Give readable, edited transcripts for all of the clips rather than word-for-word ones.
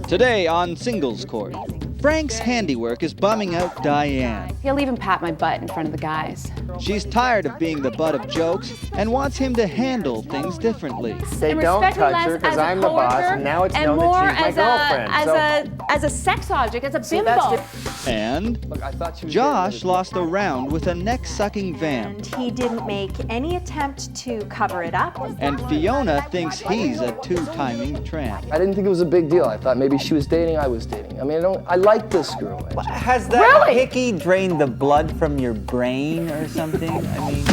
Today on Singles Court, Frank's handiwork is bumming out Diane. He'll even pat my butt in front of the guys. She's tired of being the butt of jokes and wants him to handle things differently. They don't touch her because I'm the boss, and now it's known that she's my girlfriend. As a sex object, as a bimbo. And Josh lost a round with a neck-sucking vamp. And he didn't make any attempt to cover it up. And Fiona thinks he's a two-timing tramp. I didn't think it was a big deal. I thought maybe she was dating, I was dating. I mean, I like this girl. Has that hickey drained the blood from your brain or something? I mean...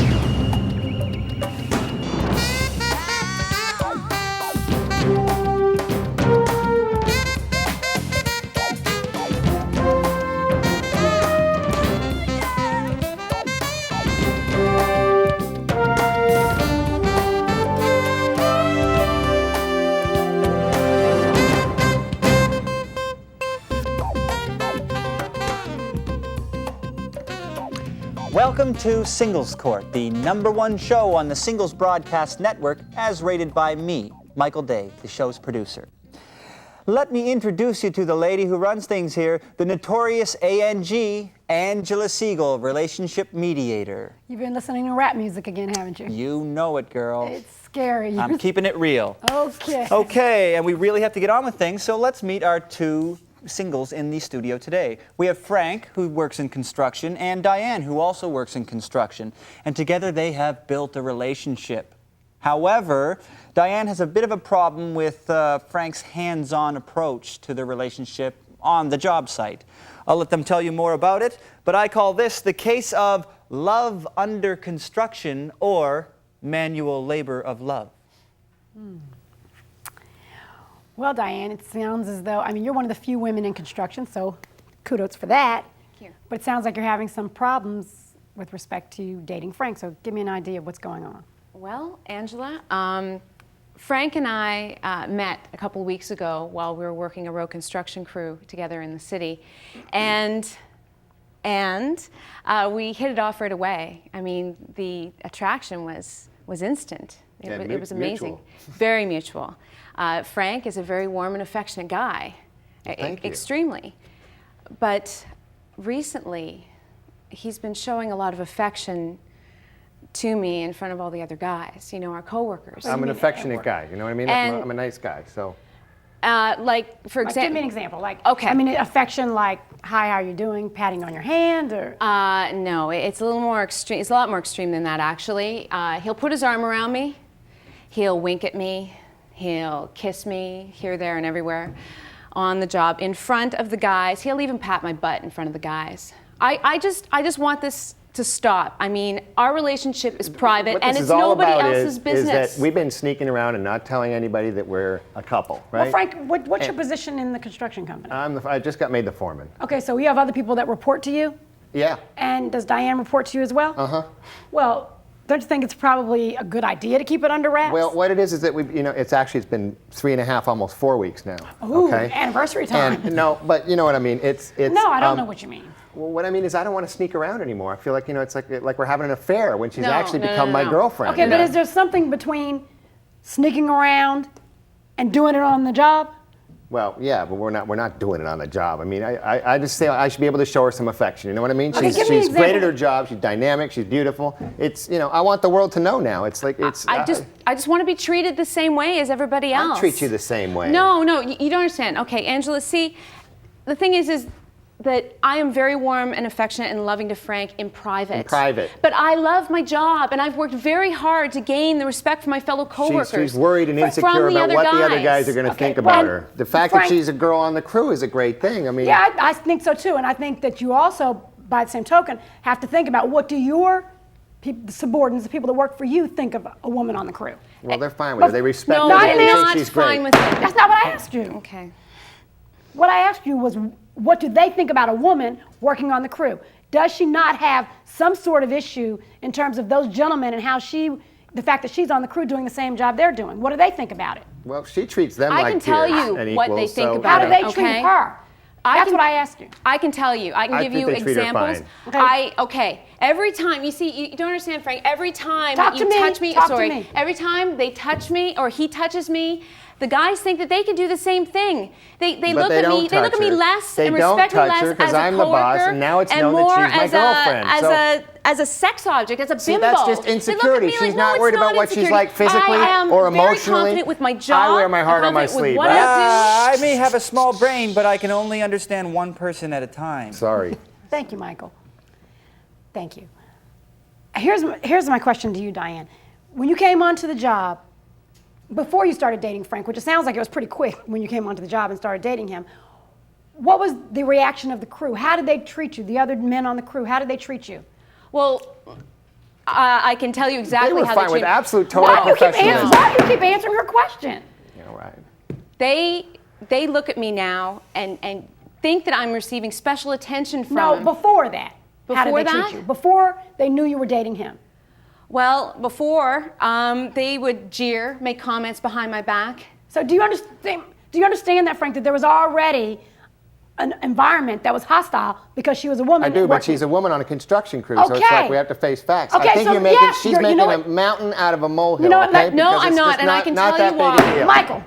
Welcome to Singles Court, the #1 show on the Singles Broadcast Network, as rated by me, Michael Day, the show's producer. Let me introduce you to the lady who runs things here, the notorious ANG, Angela Segal, relationship mediator. You've been listening to rap music again, haven't you? You know it, girl. It's scary. I'm keeping it real. Okay. Okay, and we really have to get on with things, so let's meet our two singles in the studio today. We have Frank, who works in construction, and Diane, who also works in construction. And together they have built a relationship. However, Diane has a bit of a problem with Frank's hands-on approach to the relationship on the job site. I'll let them tell you more about it, but I call this the case of love under construction, or manual labor of love. Well, Diane, it sounds as though, you're one of the few women in construction, so kudos for that. Thank you. But it sounds like you're having some problems with respect to dating Frank, so give me an idea of what's going on. Well, Angela, Frank and I met a couple of weeks ago while we were working a road construction crew together in the city, and we hit it off right away. I mean, the attraction was instant. It was amazing. Mutual. Very mutual. Frank is a very warm and affectionate guy. Thank you. Extremely. But recently, he's been showing a lot of affection to me in front of all the other guys, our coworkers. I'm an affectionate guy, you know what I mean? And- I'm a nice guy, so. For example. Give me an example. Okay. Affection like, hi, how you doing? Patting on your hand, or? No, it's a little more extreme. It's a lot more extreme than that, actually. He'll put his arm around me. He'll wink at me. He'll kiss me here, there, and everywhere on the job, in front of the guys. He'll even pat my butt in front of the guys. I just want this to stop. I mean, our relationship is private, and it's nobody else's business. Is that we've been sneaking around and not telling anybody that we're a couple, right? Well, Frank, what's your position in the construction company? I just got made the foreman. Okay, so you have other people that report to you? Yeah. And does Diane report to you as well? Uh-huh. Well, don't you think it's probably a good idea to keep it under wraps? Well, what it is that it's been 3.5, almost 4 weeks now. Ooh, okay? Anniversary time. And no, but you know what I mean. It's. No, I don't know what you mean. Well, what I mean is I don't want to sneak around anymore. I feel like, it's like we're having an affair when she's actually No. become my girlfriend. Okay, but is there something between sneaking around and doing it on the job? Well, yeah, but we're not doing it on the job. I mean, I just say I should be able to show her some affection. You know what I mean? Okay, give me an She's great at example. her job. She's dynamic. She's beautiful. It's I want the world to know now. It's like it's. I just want to be treated the same way as everybody else. I treat you the same way. No, you don't understand. Okay, Angela, see, the thing is that I am very warm and affectionate and loving to Frank in private. In private. But I love my job, and I've worked very hard to gain the respect from my fellow coworkers. She's worried and from insecure the about other what the other guys. guys are going to Okay, think about well, her. The fact Frank- that she's a girl on the crew is a great thing. I mean. Yeah, I think so too, and I think that you also, by the same token, have to think about what do your the subordinates, the people that work for you, think of a woman on the crew. Well, they're fine with her. They respect No, her. I They didn't think not she's fine great. with it. That's not what I asked you. Okay. What I asked you was, what do they think about a woman working on the crew? Does she not have some sort of issue in terms of those gentlemen and how the fact that she's on the crew doing the same job they're doing? What do they think about it? Well, she treats them I like can tell peers you and what they equals, think so, about How do it. they treat Okay. her? That's what I asked you. I can tell you. I can I give think you they treat her examples. fine. Okay. Okay. Every time, you see, you don't understand, Frank. Every time Talk you to me. touch me, Talk to sorry, me. every time they touch me or he touches me, the guys think that they can do the same thing. They But look they at don't me. They look touch at me her. less They and don't respect me touch less her 'cause as a I'm the boss, coworker and now it's known that more she's my as girlfriend. as a sex object, as a bimbo. See, that's just They look at insecurity. me She's like, not no, worried it's about not what she's insecurity. like physically I am or very emotionally. confident with my job. I wear my heart I'm on my confident with sleeve. what I I may have a small brain, but I can only understand one person at a time. Sorry. Thank you, Michael. Thank you. Here's my question to you, Diane. When you came onto the job, before you started dating Frank, which it sounds like it was pretty quick when you came onto the job and started dating him, what was the reaction of the crew? How did they treat you, the other men on the crew? How did they treat you? do. Well, I can tell you exactly They were how fine they with treat. absolute total Why do you professionalism. keep answering her question? Yeah, right. They look at me now and think that I'm receiving special attention from No, them. before that. How did Before they treat that? you? Before they knew you were dating him. Well, before they would jeer, make comments behind my back. So do you understand that, Frank, that there was already an environment that was hostile because she was a woman? I do, but working- she's a woman on a construction crew, so it's Okay. like we have to face facts. Okay, I think so you're making, yeah, she's you making know a what? mountain out of a molehill. You know what, okay? no, Because I'm it's not, just and I can not tell that you big a why. deal. Michael,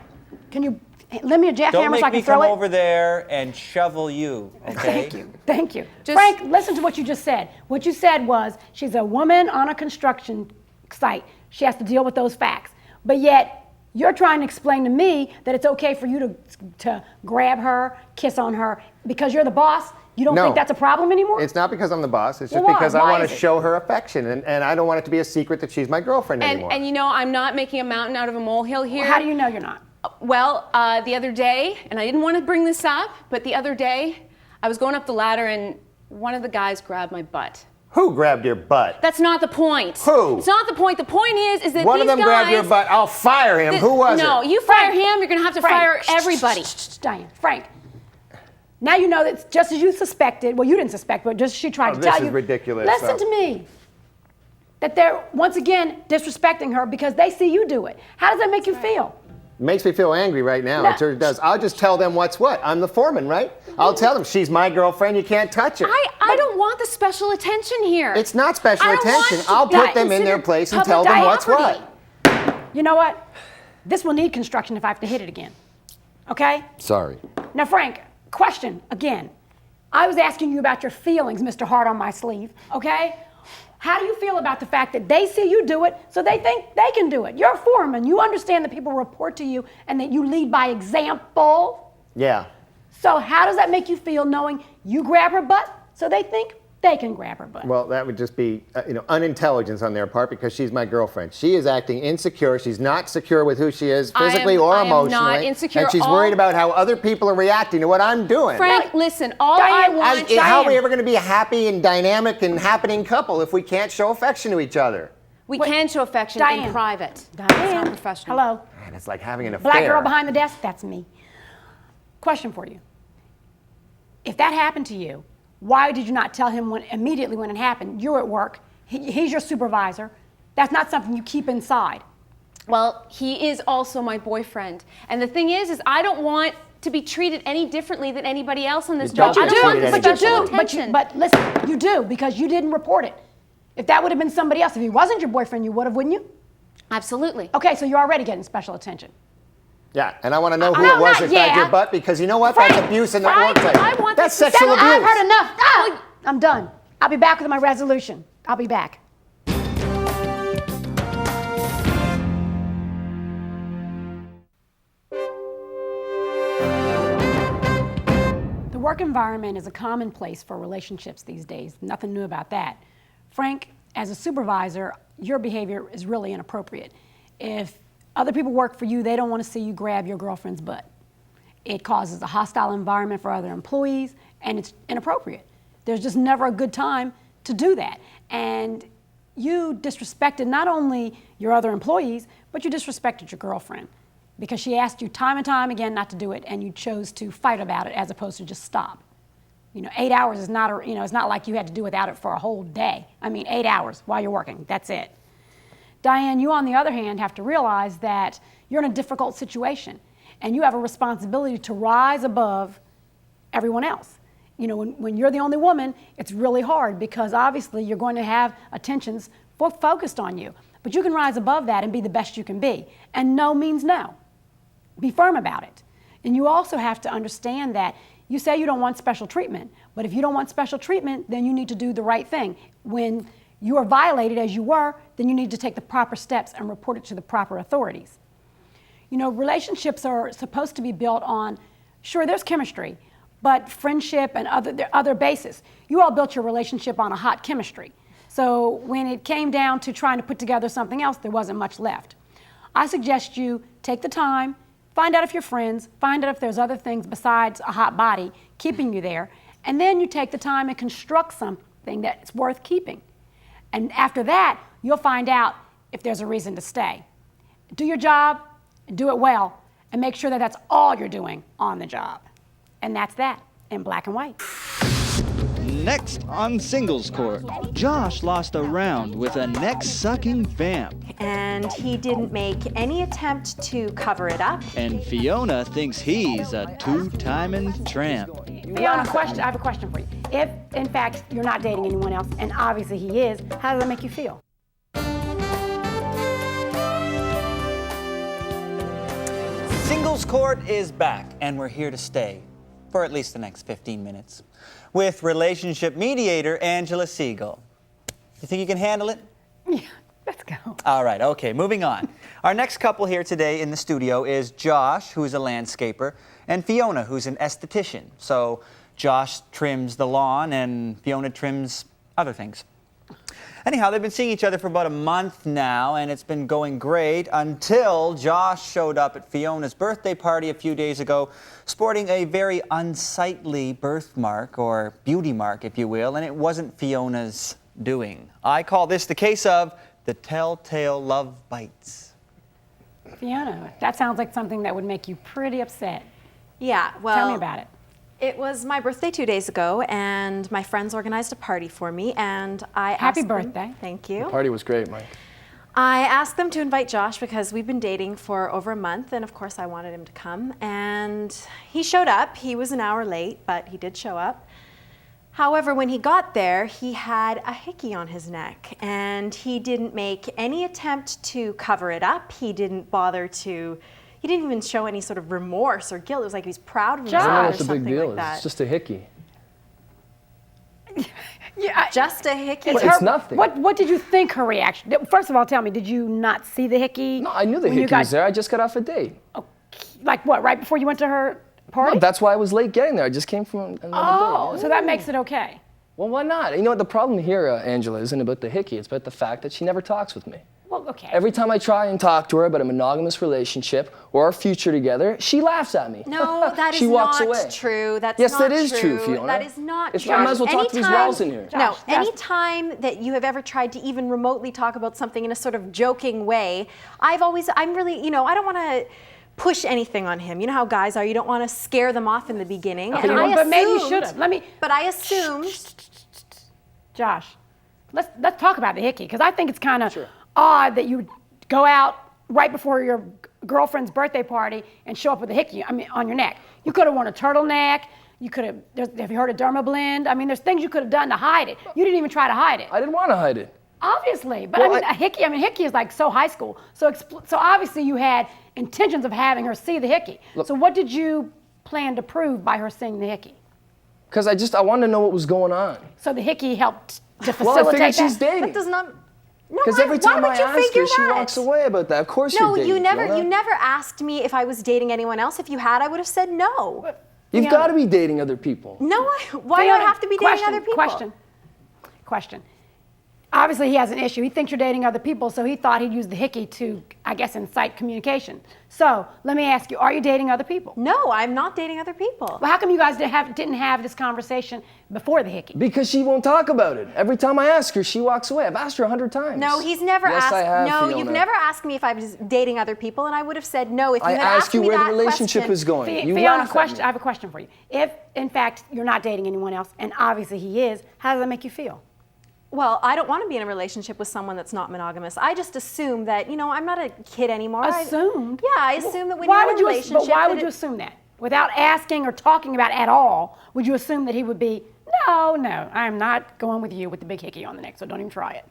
can you lend me a jackhammer Don't so I make can me throw come it? over there and shovel you, okay? Thank you. Just- Frank, listen to what you just said. What you said was she's a woman on a construction site. She has to deal with those facts. But yet, you're trying to explain to me that it's okay for you to grab her, kiss on her, because you're the boss. You don't No. think that's a problem anymore? It's not because I'm the boss. It's Well, just why? because Why I want is to it? show her affection, and I don't want it to be a secret that she's my girlfriend anymore. And you know, I'm not making a mountain out of a molehill here. How do you know you're not? Well, the other day, and I didn't want to bring this up, but the other day, I was going up the ladder and one of the guys grabbed my butt. Who grabbed your butt? That's not the point. Who? It's not the point. The point is that One these of them guys. grabbed your butt. I'll fire him. Who was No, it? you fire Frank. him, you're going to have to Frank. fire everybody. Diane, Frank. Now you know that just as you suspected, well, you didn't suspect, but just she tried to this tell you. is ridiculous. Listen to me. That they're, once again, disrespecting her because they see you do it. How does that make you feel? It makes me feel angry right now. No. It sure does. I'll just tell them what's what. I'm the foreman, right? I'll tell them she's my girlfriend. You can't touch her. I don't want the special attention here. It's not special I don't want attention. to I'll be put them in their considered place and public tell them what's property. what. You know what? This will need construction if I have to hit it again. Okay? Sorry. Now, Frank, question again. I was asking you about your feelings, Mr. Heart on my sleeve, okay? How do you feel about the fact that they see you do it, so they think they can do it? You're a foreman. You understand that people report to you and that you lead by example. Yeah. So how does that make you feel knowing you grab her butt, so they think they can grab her butt? Well, that would just be, unintelligence on their part because she's my girlfriend. She is acting insecure. She's not secure with who she is physically or I am emotionally. not insecure. And she's worried about how other people are reacting to what I'm doing. Frank, listen, all Diane, I want. How are we ever going to be a happy and dynamic and happening couple if we can't show affection to each other? We can show affection Diane. in private. It's not Diane, professional. hello. Man, it's like having an affair. Black girl behind the desk, that's me. Question for you. If that happened to you, why did you not tell him immediately when it happened? You're at work. He's your supervisor. That's not something you keep inside. Well, he is also my boyfriend. And the thing is I don't want to be treated any differently than anybody else on this You don't job. I get don't want treated the any But you special do. attention. But listen, you do because you didn't report it. If that would have been somebody else, if he wasn't your boyfriend, you would have, wouldn't you? Absolutely. Okay, so you're already getting special attention. Yeah, and I want to know who No, it was not that grabbed your yet. butt because you know what? Frank, That's abuse in the Frank, workplace. I want That's this to sexual settle. abuse. I've heard enough. Ah, I'm done. I'll be back with my resolution. I'll be back. The work environment is a common place for relationships these days. Nothing new about that. Frank, as a supervisor, your behavior is really inappropriate. If other people work for you, they don't want to see you grab your girlfriend's butt. It causes a hostile environment for other employees, and it's inappropriate. There's just never a good time to do that. And you disrespected not only your other employees, but you disrespected your girlfriend because she asked you time and time again not to do it, and you chose to fight about it as opposed to just stop. 8 hours is not, it's not like you had to do without it for a whole day. 8 hours while you're working, that's it. Diane, you on the other hand have to realize that you're in a difficult situation and you have a responsibility to rise above everyone else. you know, when you're the only woman, it's really hard because obviously you're going to have attentions focused on you. But you can rise above that and be the best you can be. And no means no. Be firm about it. And you also have to understand that you say you don't want special treatment, but if you don't want special treatment, then you need to do the right thing. When you are violated as you were, then you need to take the proper steps and report it to the proper authorities. You know, relationships are supposed to be built on, sure, there's chemistry, but friendship and other bases. You all built your relationship on a hot chemistry. So when it came down to trying to put together something else, there wasn't much left. I suggest you take the time, find out if you're friends, find out if there's other things besides a hot body keeping you there, and then you take the time and construct something that's worth keeping. And after that, you'll find out if there's a reason to stay. Do your job, and do it well, and make sure that that's all you're doing on the job. And that's that, in black and white. Next on Singles Court, Josh lost a round with a neck-sucking vamp. And he didn't make any attempt to cover it up. And Fiona thinks he's a two-timing tramp. Fiona, I have a question for you. If, in fact, you're not dating anyone else, and obviously he is, how does that make you feel? Singles Court is back, and we're here to stay for at least the next 15 minutes with relationship mediator Angela Segal. You think you can handle it? Yeah, let's go. All right, okay, moving on. Our next couple here today in the studio is Josh, who's a landscaper, and Fiona, who's an esthetician. So Josh trims the lawn and Fiona trims other things. Anyhow, they've been seeing each other for about a month now, and it's been going great until Josh showed up at Fiona's birthday party a few days ago, sporting a very unsightly birthmark, or beauty mark, if you will, and it wasn't Fiona's doing. I call this the case of the telltale love bites. Fiona, that sounds like something that would make you pretty upset. Yeah, well, Tell me about it. It was my birthday 2 days ago, and my friends organized a party for me, and I asked Happy them- birthday. Thank you. The party was great, Mike. I asked them to invite Josh because we've been dating for over a month, and of course I wanted him to come. And he showed up. He was an hour late, but he did show up. However, when he got there, he had a hickey on his neck, and he didn't make any attempt to cover it up. He didn't bother to. He didn't even show any sort of remorse or guilt. It was like he was proud of himself I don't know or what the big something deal like is. that. It's just a hickey. Yeah, Just a hickey. It's nothing. What did you think her reaction? First of all, tell me, did you not see the hickey? No, I knew the when you hickey got- was there. I just got off a date. Like what? Right before you went to her party? No, that's why I was late getting there. I just came from another Oh, date. so that makes it okay. Well, why not? You know what? The problem here, Angela, isn't about the hickey. It's about the fact that she never talks with me. Well, okay. Every time I try and talk to her about a monogamous relationship or our future together, she laughs at me. No, that is she walks not away. true. That's Yes, not that is true, Fiona. That is not If true. I might as well talk to these Anytime- walls in here. No, Josh, that's- anytime that you have ever tried to even remotely talk about something in a sort of joking way, I'm really, I don't want to push anything on him. You know how guys are. You don't want to scare them off in the beginning. Okay, but maybe you should have. But I assumed. Josh, let's talk about the hickey, because I think it's kind of odd that you would go out right before your girlfriend's birthday party and show up with a hickey on your neck. You could have worn a turtleneck. You could have you heard of Dermablend? I mean, there's things you could have done to hide it. You didn't even try to hide it. I didn't want to hide it. Obviously, but Well, a hickey is like so high school. So obviously you had intentions of having her see the hickey. So what did you plan to prove by her seeing the hickey? Because I wanted to know what was going on. So the hickey helped to Well, I facilitate figured she's that. dating. That does not. No, Because why- every time why I would you ask her, figure she that? walks away about that. Of course No, you're dating, you never Fiona. asked me if I was dating anyone else. If you had, I would have said no. You've Fiona. got to be dating other people. No, why do I have to be dating other people? Question. Obviously, he has an issue. He thinks you're dating other people, so he thought he'd use the hickey to, I guess, incite communication. So let me ask you, are you dating other people? No, I'm not dating other people. Well, how come you guys didn't have this conversation before the hickey? Because she won't talk about it. Every time I ask her, she walks away. I've asked her 100 times. No, he's never yes, asked. I have, no, Fiona. you've never asked me if I was dating other people, and I would have said no if you I had asked asked you me where that the relationship question. is going. You Fiona, laugh at me. I have a question for you. If, in fact, you're not dating anyone else, and obviously he is, how does that make you feel? Well, I don't want to be in a relationship with someone that's not monogamous. I just assume that, I'm not a kid anymore. Assumed? Yeah, I assume that when Why you're in would a you? relationship. But why that would it- you assume that? without asking or talking about at all, would you assume that he would be, no, I'm not going with you with the big hickey on the neck, so don't even try it?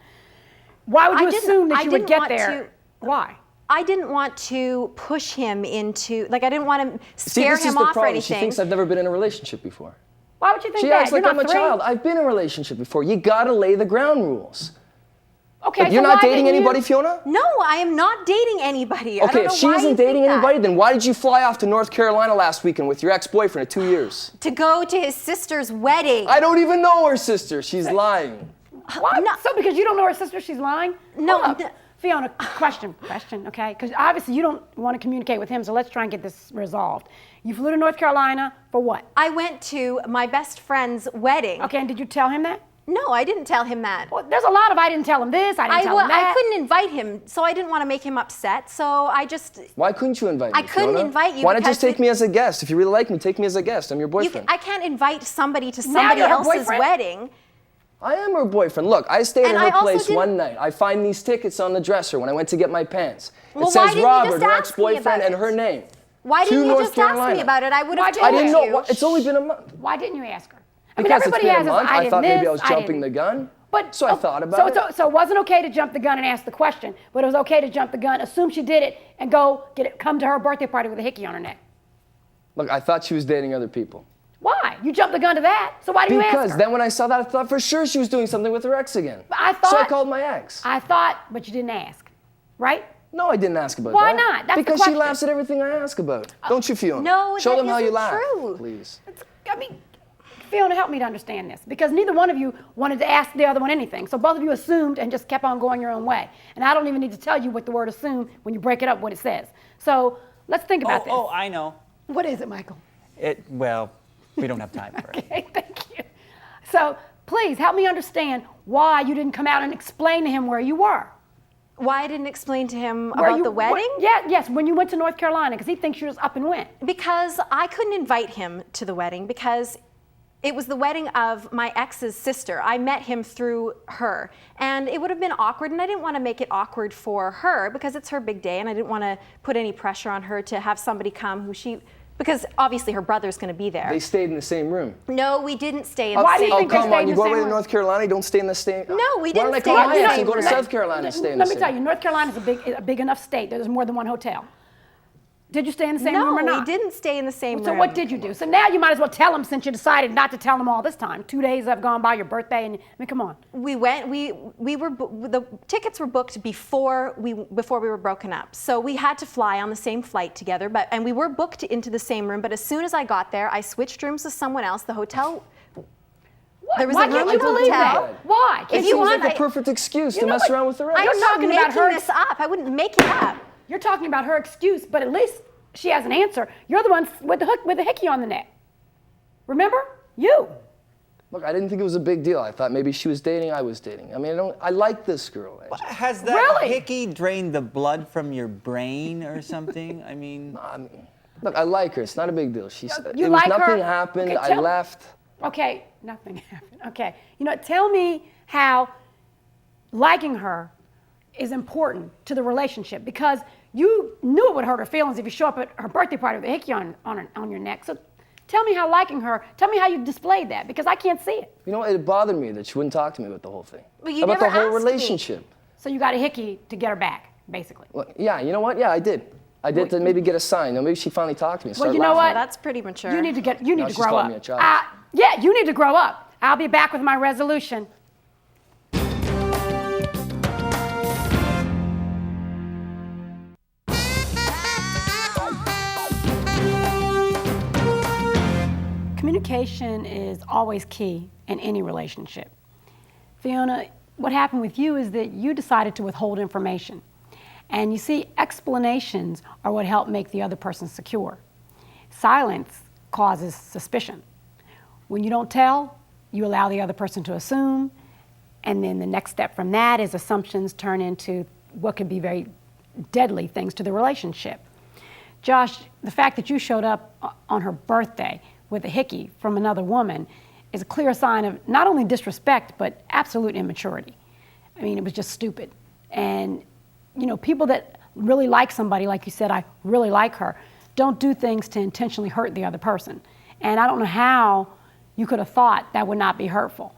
Why would you assume that you would get there? Why? I didn't want to push him into, like, I didn't want to See, scare this is him the off or problem. anything. She thinks I've never been in a relationship before. Why would you think She that? acts like You're I'm not a 3. child. I've been in a relationship before. You gotta lay the ground rules. Okay, Like, so you're not why dating didn't anymody, you? Fiona? No, I am not dating anybody. I Okay, don't if know she why isn't you think dating that. anybody, then why did you fly off to North Carolina last weekend with your ex-boyfriend of 2 years? To go to his sister's wedding. I don't even know her sister. She's lying. What? No. So because you don't know her sister, she's lying? No, Hold up. no. Fiona, question, okay? Because obviously you don't want to communicate with him, so let's try and get this resolved. You flew to North Carolina for what? I went to my best friend's wedding. Okay, and did you tell him that? No, I didn't tell him that. Well, there's a lot of I didn't tell him this, I didn't tell him that. I couldn't invite him, so I didn't want to make him upset. So I just, Why couldn't you invite me, I couldn't Fiona? invite you Why not just because take me as a guest? If you really like me, take me as a guest. I'm your boyfriend. I can't invite somebody to Now somebody you're her else's boyfriend? wedding. I am her boyfriend. Look, I stayed And at I her also place didn't- one night. I find these tickets on the dresser when I went to get my pants. Well, it why says didn't you Robert, just her ask me ex-boyfriend, about and it? her name. Why To didn't you North just ask Carolina. me about it? I would have Why told I didn't know. you. It's only been a month. Why didn't you ask her? I mean, Because it's everybody been a has month. this, I thought did maybe this, I was I jumping didn't. the gun. But, So I thought about it. So it wasn't okay to jump the gun and ask the question, but it was okay to jump the gun, assume she did it, and come to her birthday party with a hickey on her neck. Look, I thought she was dating other people. Why? You jumped the gun to that, so why didn't you ask Because her? then when I saw that, I thought for sure she was doing something with her ex again. But I So I thought- called my ex. I thought, but you didn't ask, right? No, I didn't ask about Why that. not? That's the because she question. laughs at everything I ask about. Don't you, Fiona? No, Show that them how you isn't laugh, true. please. I mean, Fiona, help me to understand this, because neither one of you wanted to ask the other one anything. So both of you assumed and just kept on going your own way. And I don't even need to tell you what the word assume when you break it up, what it says. So let's think about this. Oh, I know. What is it, Michael? Well, we don't have time for it. Okay, thank you. So please help me understand why you didn't come out and explain to him where you were. Why I didn't explain to him Where about you- the wedding? Yes, when you went to North Carolina, because he thinks you just up and went. Because I couldn't invite him to the wedding because it was the wedding of my ex's sister. I met him through her. And it would have been awkward, and I didn't want to make it awkward for her because it's her big day, and I didn't want to put any pressure on her to have somebody come because obviously her brother's going to be there. They stayed in the same room. No, we didn't stay in Why the do you same think they come stayed on, in you the go same away to room? North Carolina, you don't stay in the same. No, we Why didn't don't I stay call in my the ex same and go to room. South Carolina and stay in the Let me same? tell you, North Carolina's a big enough state. There's more than one hotel. Did you stay in the same room or No, not? we didn't stay in the same So room. what did you do? So now you might as well tell them since you decided not to tell them all this time. 2 days have gone by, your birthday, and I mean, come on. We went. The tickets were booked before we were broken up. So we had to fly on the same flight together. And we were booked into the same room. But as soon as I got there, I switched rooms with someone else. The hotel. There was Why a can't room you at the believe hotel. that? Why? It Can't you seems want- like a perfect excuse to know mess what? around with her ex. I'm You're not talking about making her- this up. I wouldn't make it up. You're talking about her excuse, but at least she has an answer. You're the one with the hickey on the neck. Remember? You. Look, I didn't think it was a big deal. I thought maybe she was dating, I was dating. I mean, I like this girl. Has that Really? hickey drained the blood from your brain or something? I mean, Look, I like her. It's not a big deal. You it was like her? nothing happened. Okay, I left. Okay, nothing happened. Okay. Tell me how liking her is important to the relationship, because you knew it would hurt her feelings if you show up at her birthday party with a hickey on your neck. So tell me how liking her, tell me how you displayed that, because I can't see it. You know, it bothered me that she wouldn't talk to me about the whole thing. But you about never the whole asked me. relationship. So you got a hickey to get her back, basically. Well, yeah, you know what? Yeah, I did. I did to maybe get a sign. Maybe she finally talked to me. And Well, started you know laughing. what? That's pretty mature. You need to Now she's grow calling up. me a child. Yeah, you need to grow up. I'll be back with my resolution. Communication is always key in any relationship. Fiona, what happened with you is that you decided to withhold information. And you see, explanations are what help make the other person secure. Silence causes suspicion. When you don't tell, you allow the other person to assume, and then the next step from that is assumptions turn into what could be very deadly things to the relationship. Josh, the fact that you showed up on her birthday with a hickey from another woman is a clear sign of not only disrespect, but absolute immaturity. I mean, it was just stupid. And, people that really like somebody, like you said, I really like her, don't do things to intentionally hurt the other person. And I don't know how you could have thought that would not be hurtful.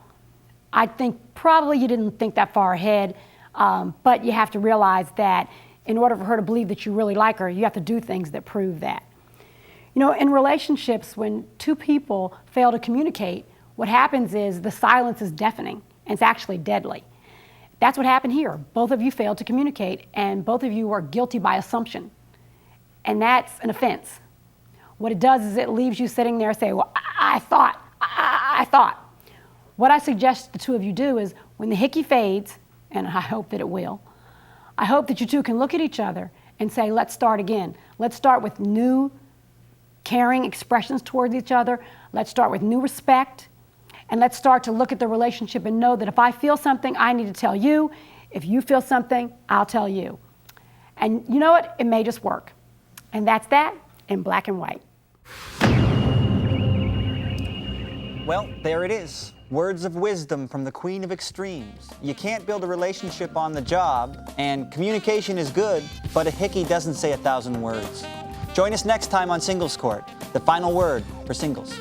I think probably you didn't think that far ahead, but you have to realize that in order for her to believe that you really like her, you have to do things that prove that. You know, in relationships, when two people fail to communicate, what happens is the silence is deafening, and it's actually deadly. That's what happened here. Both of you failed to communicate, and both of you are guilty by assumption. And that's an offense. What it does is it leaves you sitting there and say, well, I thought. What I suggest the two of you do is when the hickey fades, and I hope that it will, I hope that you two can look at each other and say, let's start again. Let's start with new, caring expressions towards each other. Let's start with new respect. And let's start to look at the relationship and know that if I feel something, I need to tell you. If you feel something, I'll tell you. And you know what? It may just work. And that's that in black and white. Well, there it is. Words of wisdom from the Queen of Extremes. You can't build a relationship on the job, and communication is good, but a hickey doesn't say 1,000 words. Join us next time on Singles Court, the final word for singles.